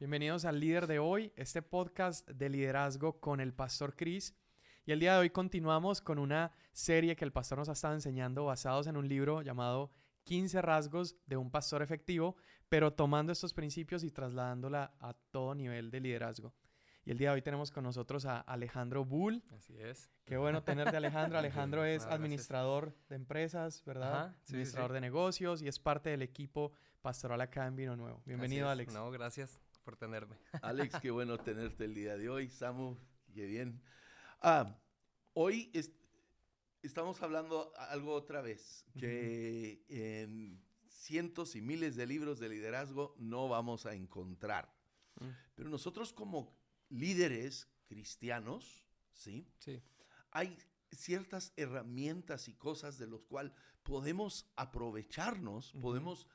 Bienvenidos al Líder de Hoy, este podcast de liderazgo con el Pastor Chris. Y el día de hoy continuamos con una serie que el pastor nos ha estado enseñando basados en un libro llamado 15 rasgos de un pastor efectivo, pero tomando estos principios y trasladándola a todo nivel de liderazgo. Y el día de hoy tenemos con nosotros a Alejandro Bull. Así es. Qué bueno tenerte, Alejandro. Alejandro es No, administrador de empresas, ¿verdad? Ajá, sí, Administrador sí. de negocios y es parte del equipo pastoral acá en Vino Nuevo. Bienvenido, Alex. No, gracias por tenerme. Alex, qué bueno tenerte el día de hoy. Samu, qué bien. Hoy estamos hablando algo otra vez, que en cientos y miles de libros de liderazgo no vamos a encontrar. Pero nosotros como líderes cristianos, ¿sí? Sí. Hay ciertas herramientas y cosas de las cuales podemos aprovecharnos, podemos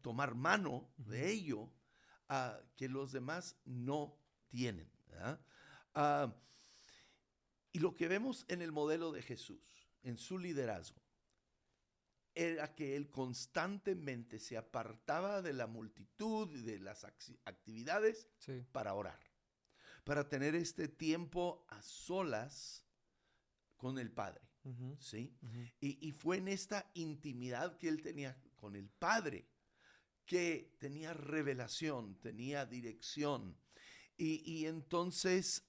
tomar mano de ello, que los demás no tienen, ¿verdad? Y lo que vemos en el modelo de Jesús, en su liderazgo, era que él constantemente se apartaba de la multitud y de las actividades Sí. para orar, para tener este tiempo a solas con el Padre, ¿sí? Y fue en esta intimidad que él tenía con el Padre que tenía revelación, tenía dirección y entonces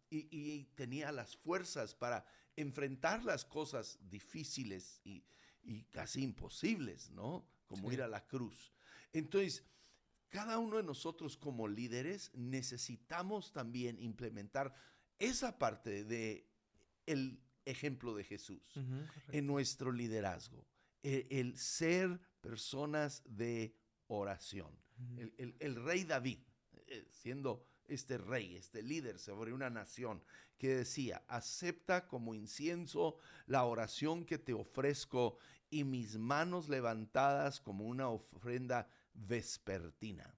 y tenía las fuerzas para enfrentar las cosas difíciles y casi imposibles, ¿no? Como ir a la cruz. Entonces, cada uno de nosotros como líderes necesitamos también implementar esa parte de el ejemplo de Jesús en nuestro liderazgo, el ser personas de oración. El rey David, siendo este rey, este líder sobre una nación, que decía: acepta como incienso la oración que te ofrezco y mis manos levantadas como una ofrenda vespertina.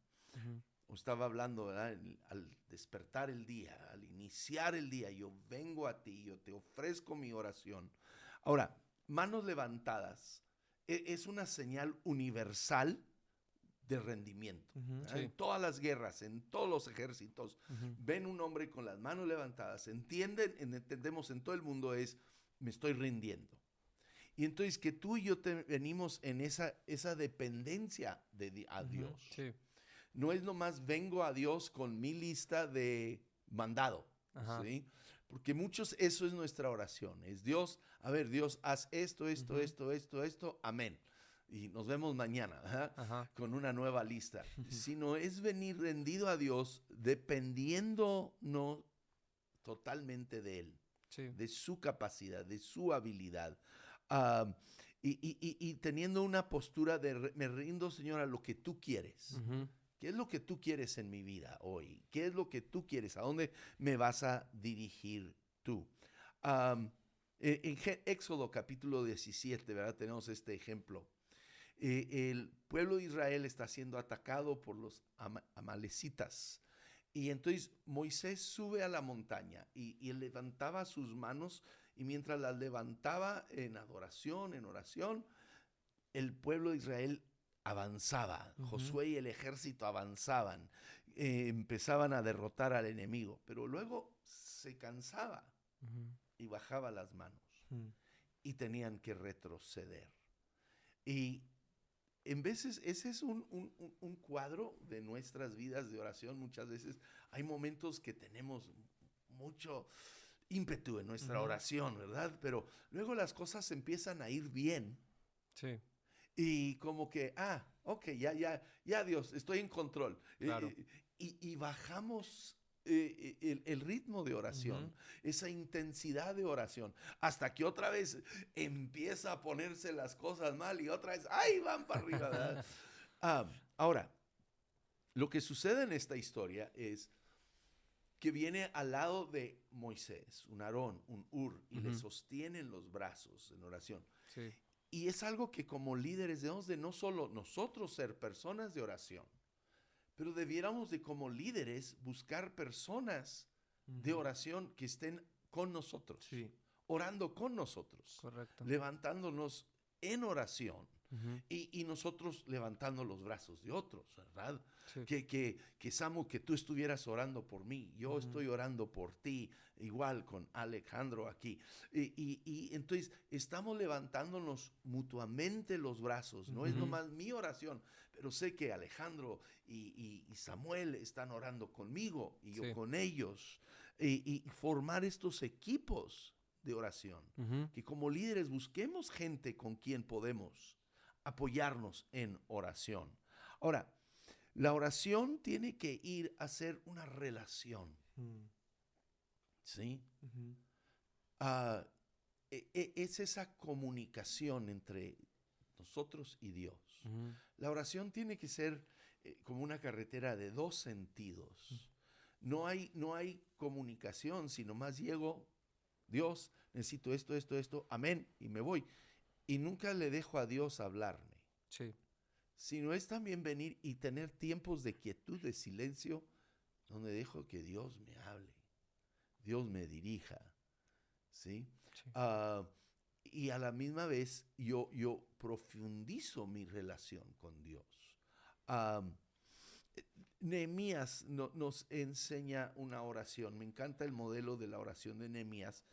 Estaba hablando, ¿verdad? Al despertar el día, al iniciar el día, yo vengo a ti, yo te ofrezco mi oración. Ahora, manos levantadas es una señal universal de rendimiento. Sí. En todas las guerras, en todos los ejércitos, ven un hombre con las manos levantadas, entendemos en todo el mundo me estoy rindiendo. Y entonces que tú y yo venimos en esa dependencia a Dios. Sí. No es nomás vengo a Dios con mi lista de mandado, ¿sí? Porque muchos, eso es nuestra oración. Es Dios, a ver, Dios, haz esto, amén. Y nos vemos mañana, con una nueva lista. Sino es venir rendido a Dios, dependiéndonos totalmente de Él, de su capacidad, de su habilidad. Y teniendo una postura de me rindo, Señor, a lo que tú quieres. ¿Qué es lo que tú quieres en mi vida hoy? ¿Qué es lo que tú quieres? ¿A dónde me vas a dirigir tú? En Éxodo capítulo 17, ¿verdad? Tenemos este ejemplo. El pueblo de Israel está siendo atacado por los amalecitas. Y entonces Moisés sube a la montaña y levantaba sus manos, y mientras las levantaba en adoración, en oración, el pueblo de Israel avanzaba. Josué y el ejército avanzaban, empezaban a derrotar al enemigo, pero luego se cansaba y bajaba las manos y tenían que retroceder. Y en veces ese es un cuadro de nuestras vidas de oración. Muchas veces hay momentos que tenemos mucho ímpetu en nuestra oración, ¿verdad? Pero luego las cosas empiezan a ir bien. Sí. Y como que, ok, ya Dios, estoy en control. Claro. Y bajamos el ritmo de oración, esa intensidad de oración, hasta que otra vez empieza a ponerse las cosas mal y otra vez, ¡ay! Van para arriba, ¿verdad? Ahora, lo que sucede en esta historia es que viene al lado de Moisés, un Aarón, un Ur, y le sostienen los brazos en oración. Sí. Y es algo que como líderes debemos de no solo nosotros ser personas de oración, pero debiéramos de como líderes buscar personas de oración que estén con nosotros, orando con nosotros, Correcto. levantándonos en oración, y nosotros levantando los brazos de otros, ¿verdad? Sí. Que Samu, que tú estuvieras orando por mí, yo estoy orando por ti, igual con Alejandro aquí. Y entonces estamos levantándonos mutuamente los brazos, no es nomás mi oración, pero sé que Alejandro y Samuel están orando conmigo y yo con ellos, y formar estos equipos de oración, que como líderes busquemos gente con quien podemos apoyarnos en oración. Ahora, la oración tiene que ir a ser una relación, ¿sí? Es esa comunicación entre nosotros y Dios. La oración tiene que ser como una carretera de dos sentidos. No hay comunicación, sino más llego, Dios, necesito esto, amén, y me voy. Y nunca le dejo a Dios hablarme. Sí. Sino es también venir y tener tiempos de quietud, de silencio, donde dejo que Dios me hable, Dios me dirija, ¿sí? Sí. Y a la misma vez yo profundizo mi relación con Dios. Nehemías nos enseña una oración. Me encanta el modelo de la oración de Nehemías.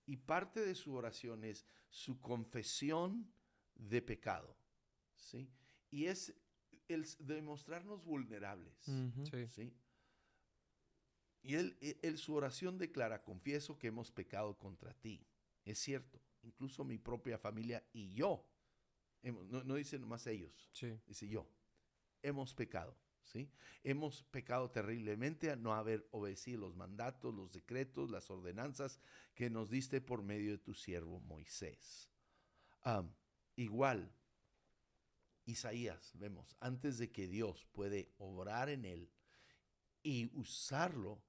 Y parte de su oración es su confesión de pecado, ¿sí? Y es el demostrarnos vulnerables, ¿sí? Y su oración declara: confieso que hemos pecado contra ti. Es cierto, incluso mi propia familia y yo, no dice nomás ellos, dice yo, hemos pecado, ¿sí? Hemos pecado terriblemente a no haber obedecido los mandatos, los decretos, las ordenanzas que nos diste por medio de tu siervo Moisés. Igual, Isaías, vemos, antes de que Dios puede obrar en él y usarlo,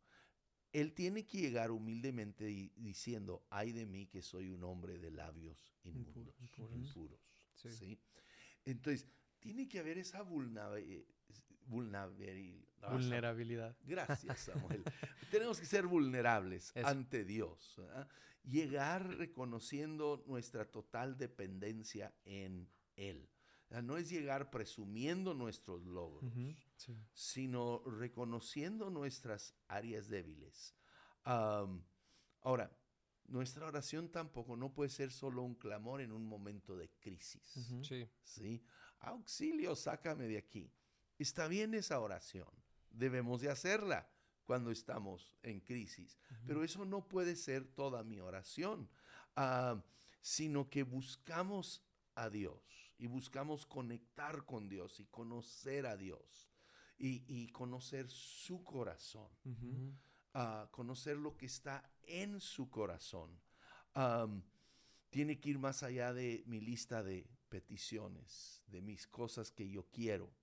él tiene que llegar humildemente diciendo: ay de mí que soy un hombre de labios impuros. ¿Sí? Entonces, tiene que haber esa vulnerabilidad. Gracias, Samuel. Tenemos que ser vulnerables ante Dios, ¿verdad? Llegar reconociendo nuestra total dependencia en Él. No es llegar presumiendo nuestros logros, sino reconociendo nuestras áreas débiles. Ahora, nuestra oración tampoco no puede ser solo un clamor en un momento de crisis. ¿Sí? Auxilio, sácame de aquí. Está bien esa oración. Debemos de hacerla cuando estamos en crisis. Pero eso no puede ser toda mi oración, sino que buscamos a Dios y buscamos conectar con Dios y conocer a Dios y conocer su corazón, conocer lo que está en su corazón. Tiene que ir más allá de mi lista de peticiones, de mis cosas que yo quiero.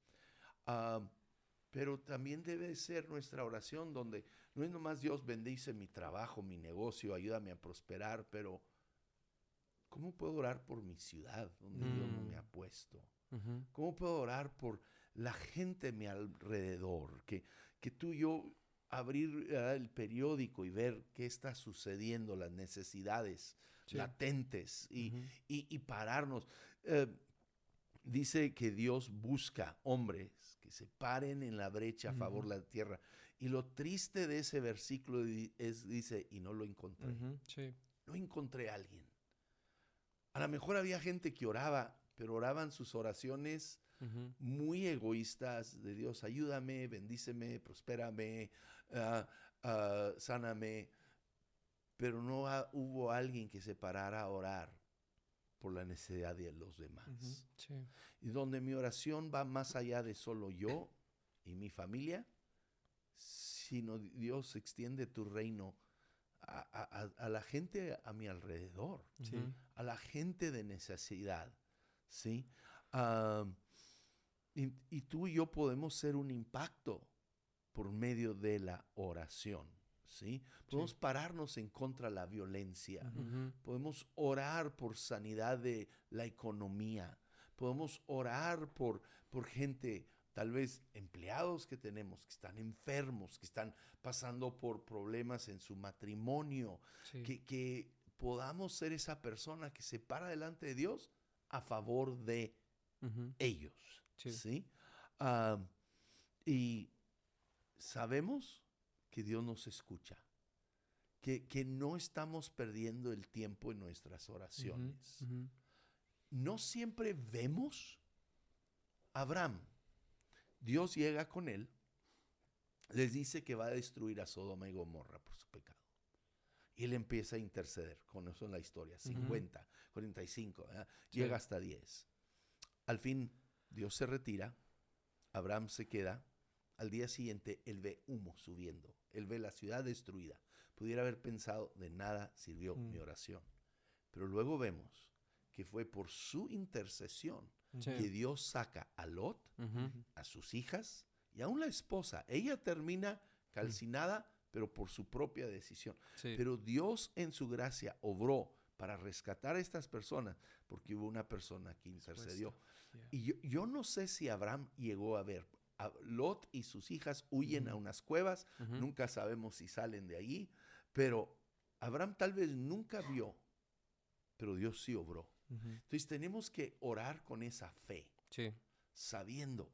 Pero también debe ser nuestra oración donde no es nomás: Dios, bendice mi trabajo, mi negocio, ayúdame a prosperar, pero ¿cómo puedo orar por mi ciudad donde Dios no me ha puesto? ¿Cómo puedo orar por la gente a mi alrededor? Que tú y yo abrir el periódico y ver qué está sucediendo, las necesidades latentes y pararnos. Dice que Dios busca hombres que se paren en la brecha a favor de la tierra. Y lo triste de ese versículo dice: y no lo encontré. No encontré a alguien. A lo mejor había gente que oraba, pero oraban sus oraciones muy egoístas de: Dios, ayúdame, bendíceme, prospérame, sáname. Pero no hubo alguien que se parara a orar por la necesidad de los demás. Y donde mi oración va más allá de solo yo y mi familia, sino Dios, extiende tu reino a la gente a mi alrededor, a la gente de necesidad, ¿sí? Y tú y yo podemos ser un impacto por medio de la oración, ¿sí? Podemos pararnos en contra de la violencia, podemos orar por sanidad de la economía, podemos orar por gente, tal vez empleados que tenemos, que están enfermos, que están pasando por problemas en su matrimonio, que podamos ser esa persona que se para delante de Dios a favor de ellos. Sí. ¿Sí? Y sabemos que Dios nos escucha, que no estamos perdiendo el tiempo en nuestras oraciones. No siempre vemos a Abraham. Dios llega con él, les dice que va a destruir a Sodoma y Gomorra por su pecado. Y él empieza a interceder. Conocen la historia. 50, 45. ¿verdad? Llega hasta 10. Al fin, Dios se retira. Abraham se queda. Al día siguiente, él ve humo subiendo. Él ve la ciudad destruida. Pudiera haber pensado, de nada sirvió mi oración. Pero luego vemos que fue por su intercesión que Dios saca a Lot, a sus hijas y aún la esposa. Ella termina calcinada, pero por su propia decisión. Sí. Pero Dios en su gracia obró para rescatar a estas personas porque hubo una persona que intercedió. Y yo no sé si Abraham llegó a ver. A Lot y sus hijas huyen a unas cuevas. Nunca sabemos si salen de allí. Pero Abraham tal vez nunca vio, pero Dios sí obró. Entonces tenemos que orar con esa fe, sabiendo,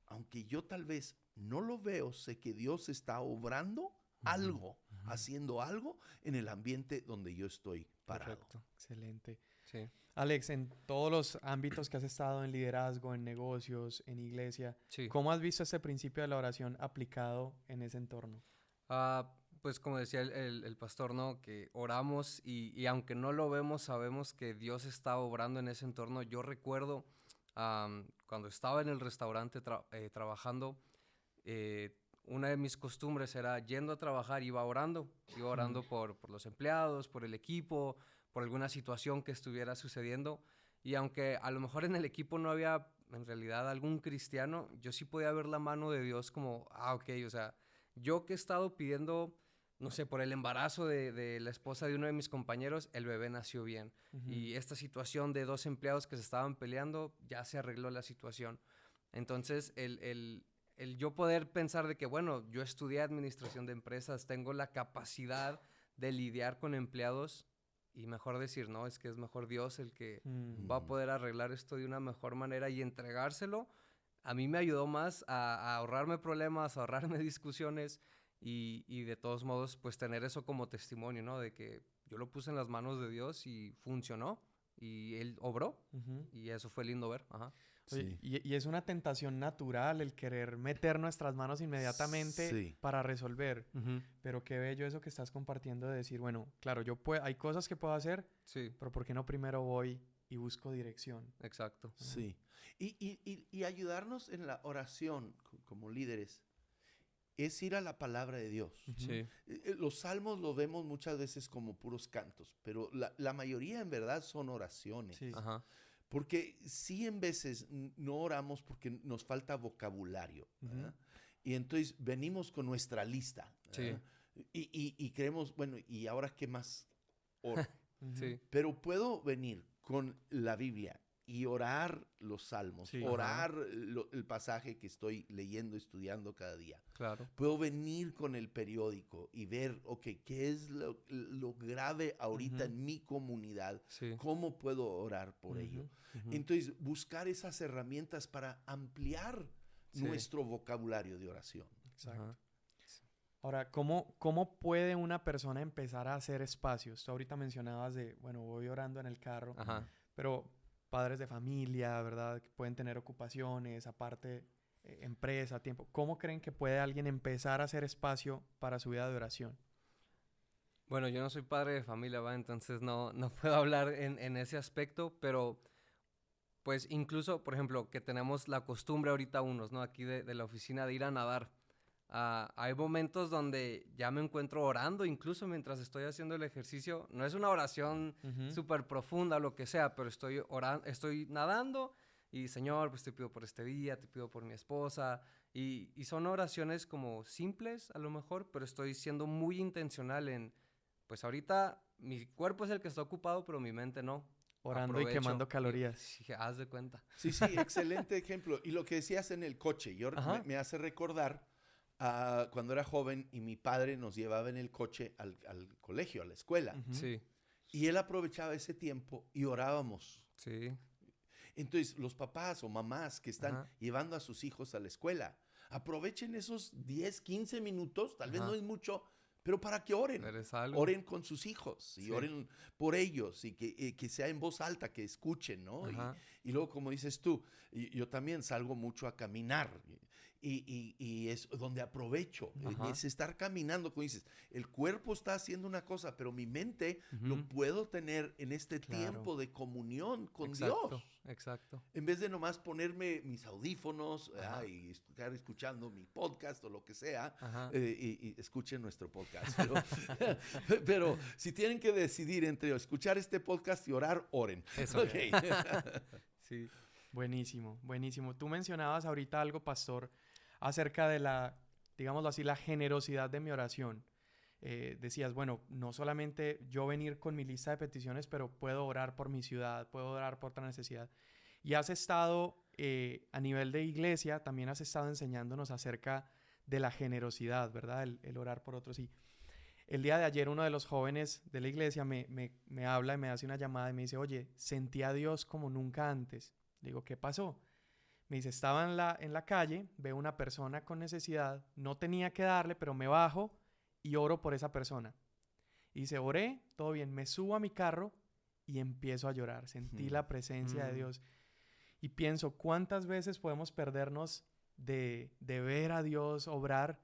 aunque yo tal vez no lo veo, sé que Dios está obrando algo, haciendo algo en el ambiente donde yo estoy parado. Correcto. Excelente. Sí. Alex, en todos los ámbitos que has estado, en liderazgo, en negocios, en iglesia, Sí. ¿cómo has visto este principio de la oración aplicado en ese entorno? Pues como decía el pastor, ¿no? Que oramos y aunque no lo vemos, sabemos que Dios está obrando en ese entorno. Yo recuerdo cuando estaba en el restaurante trabajando, una de mis costumbres era yendo a trabajar, iba orando por los empleados, por el equipo, por alguna situación que estuviera sucediendo. Y aunque a lo mejor en el equipo no había en realidad algún cristiano, yo sí podía ver la mano de Dios como, ok, o sea, yo que he estado pidiendo, no sé, por el embarazo de la esposa de uno de mis compañeros, el bebé nació bien. Y esta situación de 2 empleados que se estaban peleando, ya se arregló la situación. Entonces, el yo poder pensar de que, bueno, yo estudié administración de empresas, tengo la capacidad de lidiar con empleados y mejor decir, no, es que es mejor Dios el que va a poder arreglar esto de una mejor manera y entregárselo. A mí me ayudó más a ahorrarme problemas, a ahorrarme discusiones y de todos modos, pues tener eso como testimonio, ¿no? De que yo lo puse en las manos de Dios y funcionó y Él obró y eso fue lindo ver. Oye, y es una tentación natural el querer meter nuestras manos inmediatamente para resolver. Pero qué bello eso que estás compartiendo de decir, bueno, claro, hay cosas que puedo hacer, pero ¿por qué no primero voy y busco dirección? Exacto. Sí. Y ayudarnos en la oración como líderes es ir a la palabra de Dios. Sí. Los salmos lo vemos muchas veces como puros cantos, pero la mayoría en verdad son oraciones. Sí. Porque sí en veces no oramos porque nos falta vocabulario. Y entonces venimos con nuestra lista. Y creemos, bueno, ¿y ahora qué más oro? Pero puedo venir con la Biblia y orar los salmos, orar el pasaje que estoy leyendo, estudiando cada día. Claro. Puedo venir con el periódico y ver, ok, ¿qué es lo grave ahorita en mi comunidad? ¿Cómo puedo orar por ello? Entonces, buscar esas herramientas para ampliar nuestro vocabulario de oración. Exacto. Ahora, ¿cómo puede una persona empezar a hacer espacios? Tú ahorita mencionabas de, bueno, voy orando en el carro, pero padres de familia, ¿verdad? Que pueden tener ocupaciones, aparte empresa, tiempo. ¿Cómo creen que puede alguien empezar a hacer espacio para su vida de oración? Bueno, yo no soy padre de familia, ¿va? Entonces no puedo hablar en ese aspecto, pero pues incluso, por ejemplo, que tenemos la costumbre ahorita unos, ¿no? Aquí de la oficina de ir a nadar. Hay momentos donde ya me encuentro orando, incluso mientras estoy haciendo el ejercicio. No es una oración súper profunda o lo que sea, pero estoy nadando y, Señor, pues te pido por este día, te pido por mi esposa. Y son oraciones como simples a lo mejor, pero estoy siendo muy intencional en, pues ahorita mi cuerpo es el que está ocupado, pero mi mente no. Orando y quemando calorías. Y, haz de cuenta. Sí, excelente ejemplo. Y lo que decías en el coche, me hace recordar cuando era joven y mi padre nos llevaba en el coche al colegio, a la escuela. Sí. Y él aprovechaba ese tiempo y orábamos. Sí. Entonces, los papás o mamás que están Ajá. llevando a sus hijos a la escuela, aprovechen esos 10, 15 minutos, tal vez Ajá. no es mucho, pero para que oren. ¿Eres algo? Oren con sus hijos y Sí. oren por ellos y que sea en voz alta, que escuchen, ¿no? Ajá. Y luego, como dices tú, yo también salgo mucho a caminar y es donde aprovecho. Ajá. Es estar caminando, como dices, el cuerpo está haciendo una cosa, pero mi mente lo Ujú. puedo tener en este Claro. tiempo de comunión con Exacto, Dios. exacto. En vez de nomás ponerme mis audífonos Ajá. y estar escuchando mi podcast o lo que sea, Ajá. y escuchen nuestro podcast. Pero si tienen que decidir entre escuchar este podcast y orar, oren. Eso. Ok. Sí. Buenísimo, buenísimo. Tú mencionabas ahorita algo, pastor, acerca de la, digámoslo así, la generosidad de mi oración. Decías, bueno, no solamente yo venir con mi lista de peticiones, pero puedo orar por mi ciudad, puedo orar por otra necesidad. Y has estado, a nivel de iglesia, también has estado enseñándonos acerca de la generosidad, ¿verdad? El orar por otros. Y el día de ayer uno de los jóvenes de la iglesia me habla y me hace una llamada y me dice, oye, sentí a Dios como nunca antes. Le digo, ¿qué pasó? Me dice, estaba en la calle, veo una persona con necesidad, no tenía que darle, pero me bajo y oro por esa persona. Y dice, oré, todo bien, me subo a mi carro y empiezo a llorar. Sentí la presencia de Dios. Y pienso, ¿cuántas veces podemos perdernos de ver a Dios obrar?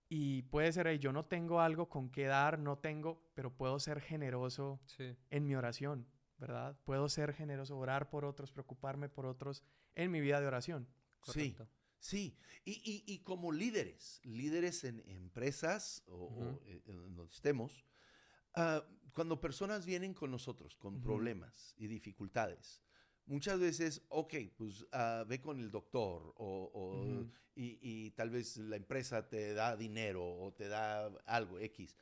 Y puede ser, yo no tengo algo con qué dar, no tengo, pero puedo ser generoso Sí. en mi oración, ¿verdad? Puedo ser generoso, orar por otros, preocuparme por otros en mi vida de oración. Correcto. Sí. Y como líderes en empresas Ujú. o en donde estemos, cuando personas vienen con nosotros con Ujú. problemas y dificultades, muchas veces, ok, pues ve con el doctor Ujú. y tal vez la empresa te da dinero o te da algo X.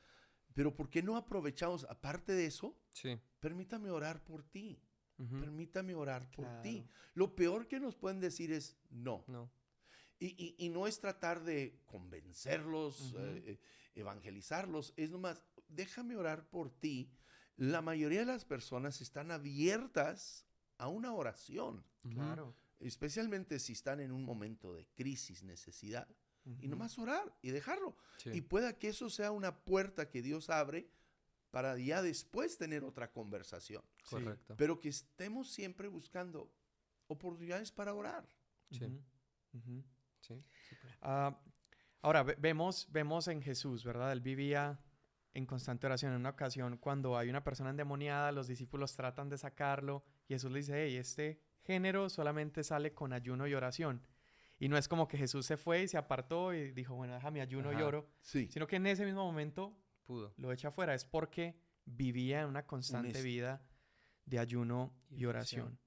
Pero ¿por qué no aprovechamos, aparte de eso, Sí. permítame orar por ti? Ujú. Permítame orar por Claro. ti. Lo peor que nos pueden decir es no. No. Y no es tratar de convencerlos, Ujú. evangelizarlos, es nomás, déjame orar por ti. La mayoría de las personas están abiertas a una oración, Ujú. Claro. especialmente si están en un momento de crisis, necesidad, y Ujú. nomás orar y dejarlo. Sí. Y pueda que eso sea una puerta que Dios abre para ya después tener otra conversación. Sí. Correcto. Pero que estemos siempre buscando oportunidades para orar. Sí. Ujú. Ujú. Sí. Súper. Ahora, vemos en Jesús, ¿verdad? Él vivía en constante oración. En una ocasión, cuando hay una persona endemoniada, los discípulos tratan de sacarlo y Jesús le dice, hey, este género solamente sale con ayuno y oración. Y no es como que Jesús se fue y se apartó y dijo, bueno, déjame ayuno y Ajá. oro, Sí. sino que en ese mismo momento Pudo. lo echa fuera. Es porque vivía en una constante vida de ayuno y oración.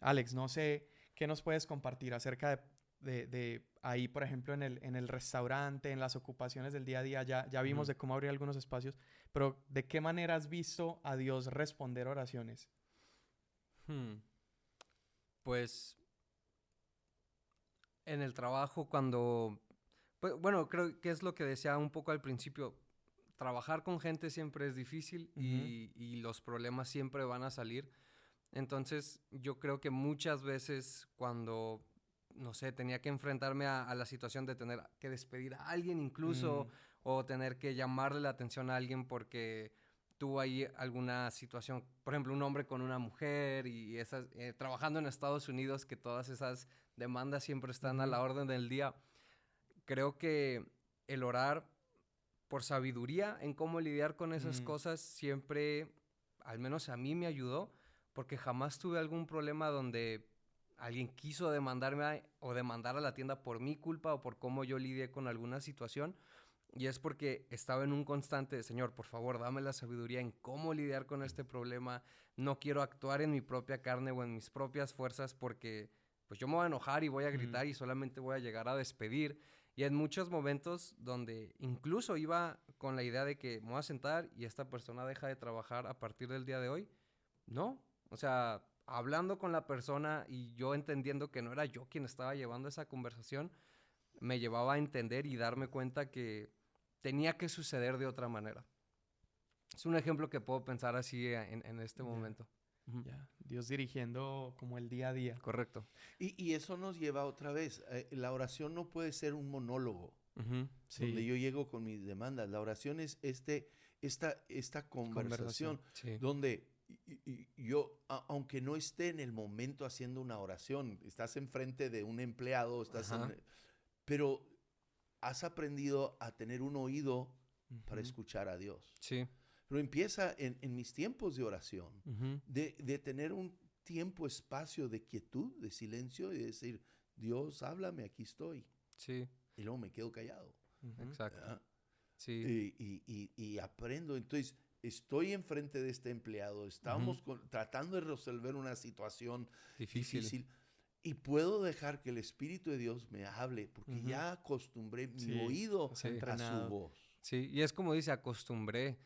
Alex, no sé qué nos puedes compartir acerca de ahí, por ejemplo, en el restaurante, en las ocupaciones del día a día. Ya vimos Ujú. de cómo abrir algunos espacios, pero ¿de qué manera has visto a Dios responder oraciones? Pues en el trabajo cuando, pues, bueno, creo que es lo que decía un poco al principio, trabajar con gente siempre es difícil y los problemas siempre van a salir. Entonces yo creo que muchas veces cuando, no sé, tenía que enfrentarme a la situación de tener que despedir a alguien incluso o tener que llamarle la atención a alguien porque tuvo ahí alguna situación, por ejemplo, un hombre con una mujer y esas, trabajando en Estados Unidos, que todas esas demandas siempre están a la orden del día. Creo que el orar por sabiduría en cómo lidiar con esas cosas siempre, al menos a mí me ayudó, porque jamás tuve algún problema donde alguien quiso demandarme o demandar a la tienda por mi culpa o por cómo yo lidié con alguna situación. Y es porque estaba en un constante, Señor, por favor, dame la sabiduría en cómo lidiar con este problema. No quiero actuar en mi propia carne o en mis propias fuerzas porque pues yo me voy a enojar y voy a gritar y solamente voy a llegar a despedir. Y en muchos momentos donde incluso iba con la idea de que me voy a sentar y esta persona deja de trabajar a partir del día de hoy, no. O sea, hablando con la persona y yo entendiendo que no era yo quien estaba llevando esa conversación, me llevaba a entender y darme cuenta que tenía que suceder de otra manera. Es un ejemplo que puedo pensar así en este momento. Ya, Dios dirigiendo como el día a día. Correcto. Y eso nos lleva otra vez. La oración no puede ser un monólogo Sí. donde yo llego con mis demandas. La oración es esta conversación Sí. donde yo, aunque no esté en el momento haciendo una oración, estás enfrente de un empleado, Ajá. pero has aprendido a tener un oído para escuchar a Dios. Sí. Pero empieza en mis tiempos de oración, Ujú. de tener un tiempo, espacio de quietud, de silencio y decir, Dios, háblame, aquí estoy. Sí. Y luego me quedo callado. Exacto. ¿Verdad? Sí. Y aprendo. Entonces, estoy enfrente de este empleado, estamos tratando de resolver una situación difícil. Y puedo dejar que el Espíritu de Dios me hable, porque ya acostumbré mi oído se ha a su entrenado. voz. Sí, y es como dice, acostumbré.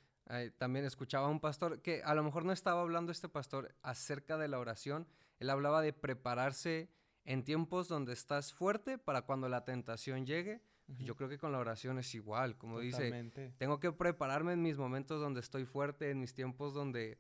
También escuchaba a un pastor que a lo mejor no estaba hablando este pastor acerca de la oración. Él hablaba de prepararse en tiempos donde estás fuerte para cuando la tentación llegue. Yo creo que con la oración es igual. Como Totalmente. dice, tengo que prepararme en mis momentos donde estoy fuerte, en mis tiempos donde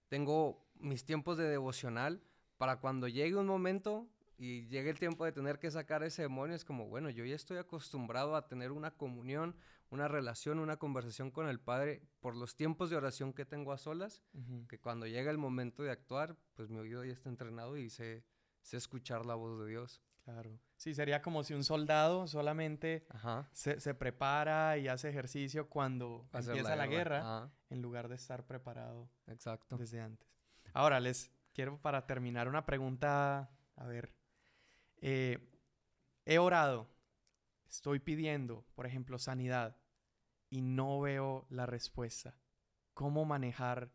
tengo mis tiempos de devocional, para cuando llegue un momento y llegue el tiempo de tener que sacar ese demonio, es como, bueno, yo ya estoy acostumbrado a tener una comunión, una relación, una conversación con el Padre por los tiempos de oración que tengo a solas, que cuando llega el momento de actuar, pues mi oído ya está entrenado y sé escuchar la voz de Dios. Claro. Sí, sería como si un soldado solamente Ajá. se prepara y hace ejercicio cuando Hacer empieza la guerra, Ajá. en lugar de estar preparado Exacto. desde antes. Ahora, les quiero para terminar una pregunta, a ver. He orado, estoy pidiendo, por ejemplo, sanidad y no veo la respuesta. ¿Cómo manejar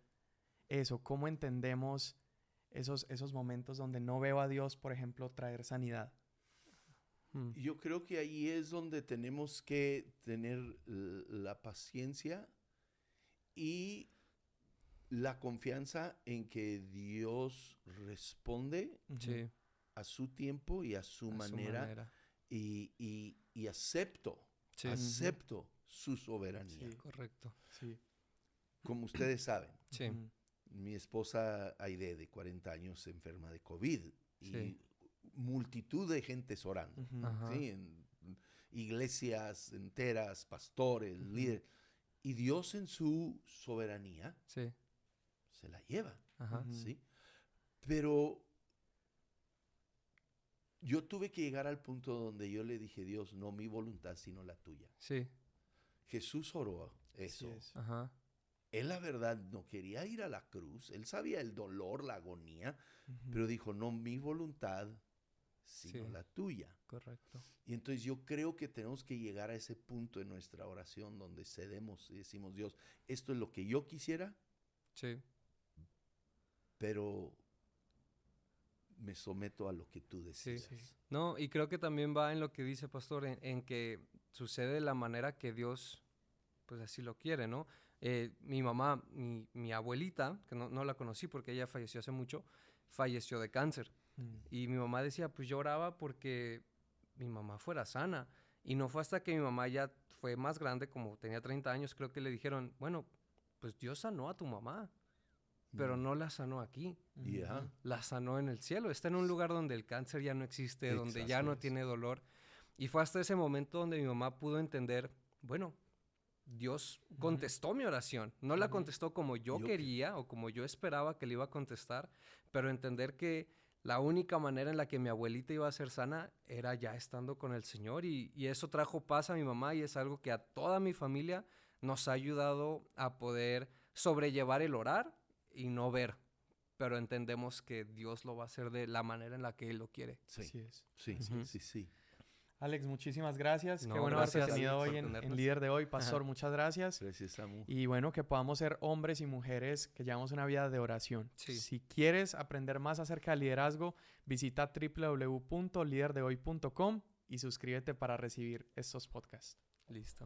eso? ¿Cómo entendemos esos momentos donde no veo a Dios, por ejemplo, traer sanidad? Yo creo que ahí es donde tenemos que tener la paciencia y la confianza en que Dios responde Sí. a su tiempo y a su manera. Y acepto su soberanía. Sí. Correcto. Sí. Como ustedes saben, Sí. mi esposa Aide, de 40 años, se enferma de COVID y Sí. multitud de gentes orando, Ajá. ¿sí? En iglesias enteras, pastores, líderes. Y Dios en su soberanía Sí. se la lleva, Ajá. ¿sí? Pero yo tuve que llegar al punto donde yo le dije, Dios, no mi voluntad, sino la tuya. Sí. Jesús oró eso. Así es. Ajá. Él, la verdad, no quería ir a la cruz. Él sabía el dolor, la agonía, pero dijo, no mi voluntad, sino Sí. la tuya. Correcto. Y entonces yo creo que tenemos que llegar a ese punto en nuestra oración donde cedemos y decimos, Dios, esto es lo que yo quisiera, Sí. pero me someto a lo que tú decidas. Sí. No, y creo que también va en lo que dice Pastor, en que sucede de la manera que Dios, pues así lo quiere, ¿no? Mi mamá, mi abuelita, que no la conocí porque ella falleció hace mucho, falleció de cáncer. Y mi mamá decía, pues yo oraba porque mi mamá fuera sana. Y no fue hasta que mi mamá ya fue más grande, como tenía 30 años, creo que le dijeron, bueno, pues Dios sanó a tu mamá, pero no la sanó aquí. Yeah. La sanó en el cielo. Está en un lugar donde el cáncer ya no existe, donde ya no tiene dolor. Y fue hasta ese momento donde mi mamá pudo entender, bueno, Dios contestó mi oración. No la contestó como yo quería o como yo esperaba que le iba a contestar, pero entender que la única manera en la que mi abuelita iba a ser sana era ya estando con el Señor. Y eso trajo paz a mi mamá y es algo que a toda mi familia nos ha ayudado a poder sobrellevar el orar y no ver. Pero entendemos que Dios lo va a hacer de la manera en la que Él lo quiere. Sí. Así es. Sí, Ujú. sí. Alex, muchísimas gracias. No, Qué bueno haberte gracias, tenido Alex, hoy por en tenernos. Líder de Hoy. Pastor, muchas gracias. Gracias, Samu. Y bueno, que podamos ser hombres y mujeres que llevamos una vida de oración. Sí. Si quieres aprender más acerca del liderazgo, visita www.liderdehoy.com y suscríbete para recibir estos podcasts. Listo.